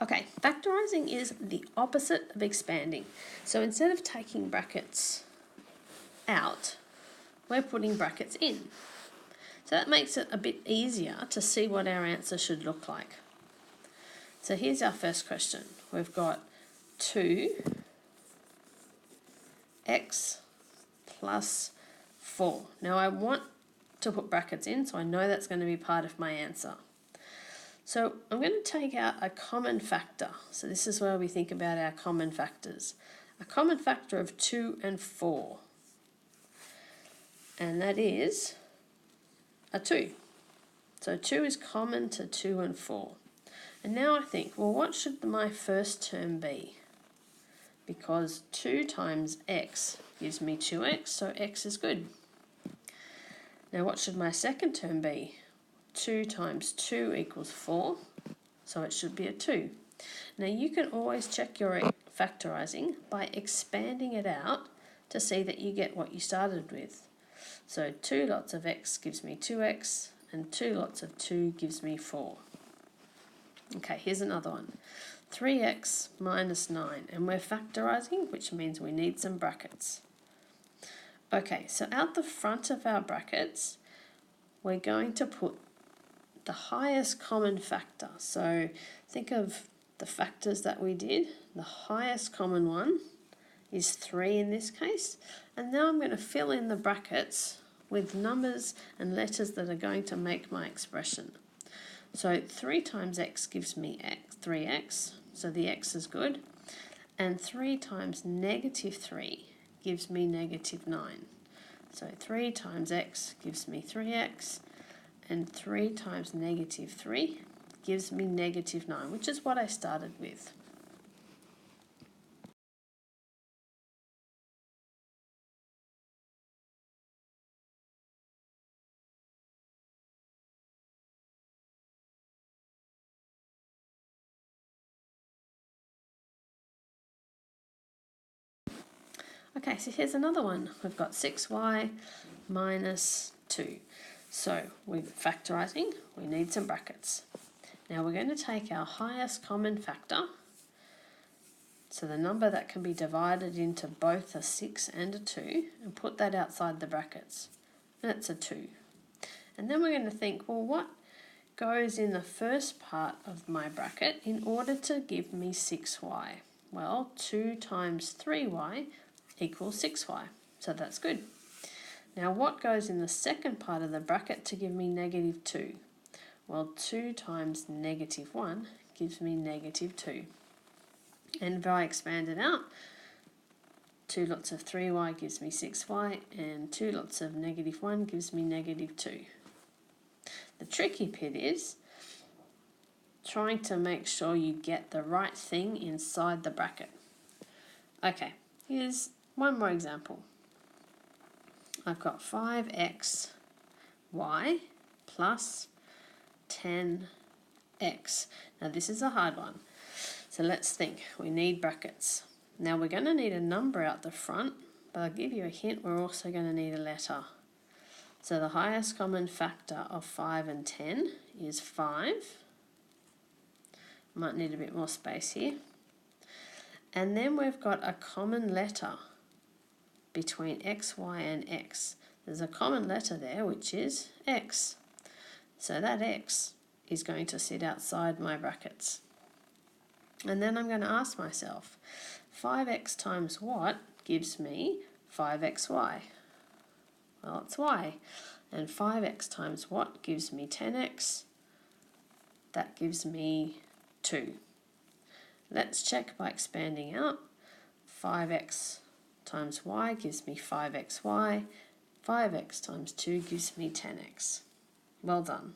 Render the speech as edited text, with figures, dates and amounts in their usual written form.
Okay, factorising is the opposite of expanding. So instead of taking brackets out, we're putting brackets in. So that makes it a bit easier to see what our answer should look like. So here's our first question. We've got 2x plus 4. Now I want to put brackets in, so I know that's going to be part of my answer. So I'm going to take out a common factor. So this is where we think about our common factors. A common factor of 2 and 4. And that is a 2. So 2 is common to 2 and 4. And now I think, well, what should my first term be? Because 2 times x gives me 2x, so x is good. Now what should my second term be? 2 times 2 equals 4, so it should be a 2. Now you can always check your factorising by expanding it out to see that you get what you started with. So 2 lots of x gives me 2x, and 2 lots of 2 gives me 4. Okay, here's another one. 3x minus 9, and we're factorising, which means we need some brackets. Okay, so out the front of our brackets, we're going to put the highest common factor. So think of the factors that we did. The highest common one is 3 in this case. And now I'm going to fill in the brackets with numbers and letters that are going to make my expression. So 3 times x gives me 3x, so the x is good. And 3 times negative 3 gives me negative 9. So 3 times x gives me 3x, and 3 times negative 3 gives me negative 9, which is what I started with. Okay, so here's another one. We've got 6y minus 2. So we're factorising, we need some brackets. Now we're going to take our highest common factor, so the number that can be divided into both a 6 and a 2, and put that outside the brackets. And it's a 2. And then we're going to think, well, what goes in the first part of my bracket in order to give me 6y? Well, 2 times 3y equals 6y, so that's good. Now what goes in the second part of the bracket to give me negative 2? Well, 2 times negative 1 gives me negative 2. And if I expand it out, 2 lots of 3y gives me 6y, and 2 lots of negative 1 gives me negative 2. The tricky bit is trying to make sure you get the right thing inside the bracket. Okay, here's one more example. I've got 5xy plus 10x. Now this is a hard one. So let's think. We need brackets. Now we're going to need a number out the front, but I'll give you a hint, we're also going to need a letter. So the highest common factor of 5 and 10 is 5. Might need a bit more space here. And then we've got a common letter between x, y and x. There's a common letter there, which is x. So that x is going to sit outside my brackets. And then I'm going to ask myself, 5x times what gives me 5xy? Well, it's y. And 5x times what gives me 10x? That gives me 2. Let's check by expanding out. 5x times y gives me 5xy. 5x times 2 gives me 10x. Well done.